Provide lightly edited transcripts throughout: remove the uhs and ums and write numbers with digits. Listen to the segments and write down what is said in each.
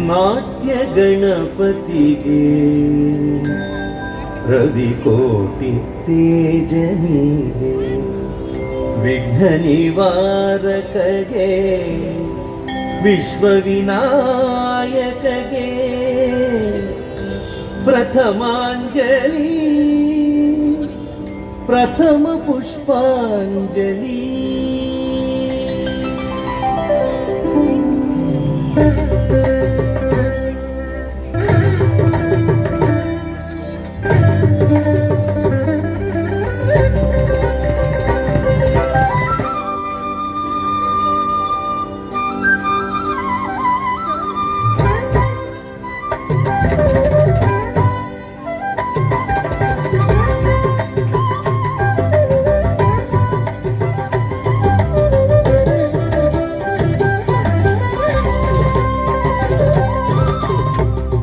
ನಾಟ್ಯ ಗಣಪತಿಗೆ ರವಿಕೋಟಿ ತೇಜನಿಗೆ ವಿಘ್ನ ನಿವಾರಕಗೆ ವಿಶ್ವವಿನಾಯಕಗೆ ಪ್ರಥಮಾಂಜಲಿ ಪ್ರಥಮ ಪುಷ್ಪಾಂಜಲಿ.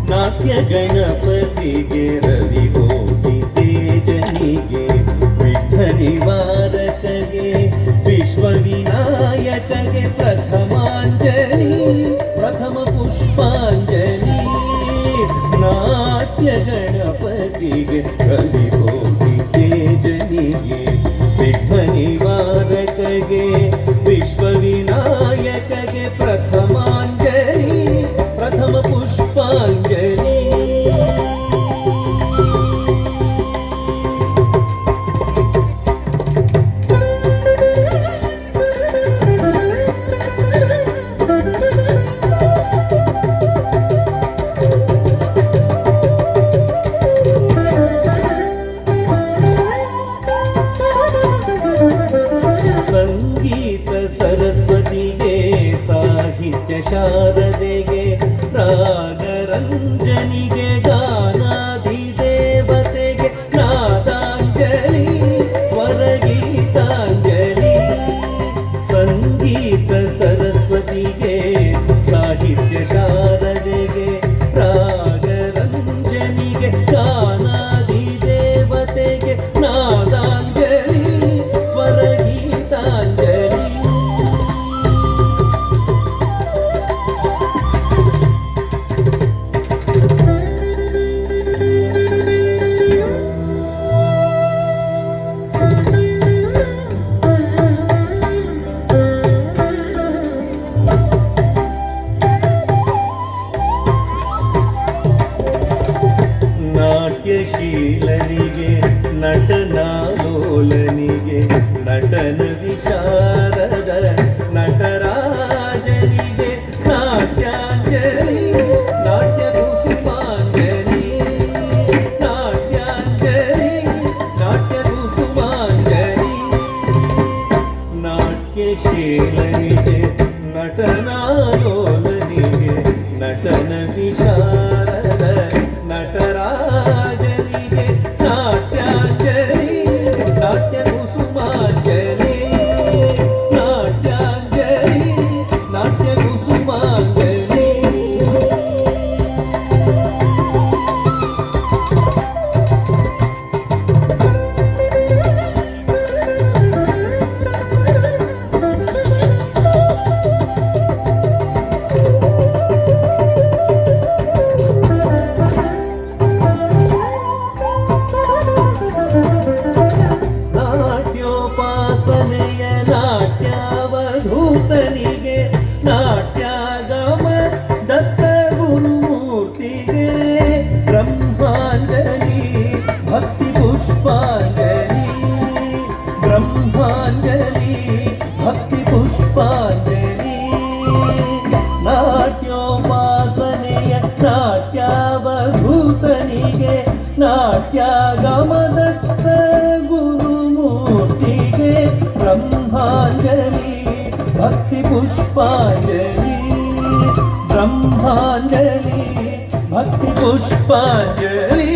ನಾಟ್ಯ ಗಣಪತಿಗೆ ರವಿಕೋಟಿ ತೇಜನಿಗೆ ವಿಘ್ನ ನಿವಾರಕಗೆ ವಿಶ್ವವಿನಾಯಕಗೆ ಪ್ರಥಮಾಂಜಲಿ ಪ್ರಥಮ ಪುಷ್ಪಾಂಜಲಿ. ನಾಟ್ಯ ಗಣಪತಿಗೆ ರವಿಕೋಟಿ ತೇಜನಿಗೆ ವಿಘ್ನ ನಿವಾರಕಗೆ ವಿಶ್ವವಿನಾಯಕಗೆ ಪ್ರಥಮಾಂಜಲಿ ಪ್ರಥಮ ಪುಷ್ಪಾಂಜಲಿ. ಸಂಗೀತ ಸರಸ್ವತಿಗೆ ಸಾಹಿತ್ಯ ಶಾರದೆಗೆ ರಾಗರಂಜನಿಗೆ ಗಾನಾಧಿದೇವತೆಗೆ ನಾದಾಂಜಲಿ ಸ್ವರಗೀತಾಂಜಲಿ. ಸಂಗೀತ ಸರಸ್ವತಿಗೆ ಸಾಹಿತ್ಯ ಶಾರದೆಗೆ ರಾಗರಂಜನಿಗೆ ಗಾನಾಧಿದೇವತೆಗೆ ನಾದಾಂಜಲಿ ಸ್ವರಗೀತಾಂಜಲಿ. ನಾಟ್ಯಶೀಲನಿಗೆ ನಟನಾಲೋಲನಿಗೆ ನಟನ ವಿಶಾರದ ನಟರಾಜನಿಗೆ ನಾಟ್ಯಾಂಜಲಿ ನಾಟ್ಯ ಕುಸುಮಾಂಜಲಿ ನಾಟ್ಯಾಂಜಲಿ ನಾಟ್ಯ ಕುಸುಮಾಂಜಲಿ. ನಾಟ್ಯಶೀಲನಿಗೆ ನಟನಾಲೋಲನಿಗೆ ನಟನ ವಿಶಾರದ ನಟರಾಜನಿಗೆ ನಾಟ್ಯಾಂಜಲಿ ನಾಟ್ಯ ಕುಸುಮಾಂಜಲಿ ನಾಟ್ಯಾಂಜಲಿ ನಾಟ್ಯ ಕುಸುಮಾಂಜಲಿ. ನಾಟ್ಯೋಪಾಸನೆಯ ನಾಟ್ಯಾವಧೂತನಿಗೆ ನಾಟ್ಯಾಗಮ ದತ್ತ ಗುರುಮೂರ್ತಿಗೆ ಬ್ರಹ್ಮಾಂಜಲಿ ಭಕ್ತಿ ಪುಷ್ಪಾಂಜಲಿ ಬ್ರಹ್ಮಾಂಜಲಿ ಭಕ್ತಿ ಪುಷ್ಪಾಂಜಲಿ. ನಾಟ್ಯೋಪಾಸನೆಯ ನಾಟ್ಯಾವಧೂತನಿಗೆ ನಾಟ್ಯಾಗಮ ದತ್ತ ಗುರುಮೂರ್ತಿಗೆ ಬ್ರಹ್ಮಾಂಜಲಿ ಭಕ್ತಿ ಪುಷ್ಪಾಂಜಲಿ ಬ್ರಹ್ಮಾಂಜಲಿ ಭಕ್ತಿ ಪುಷ್ಪಾಂಜಲಿ.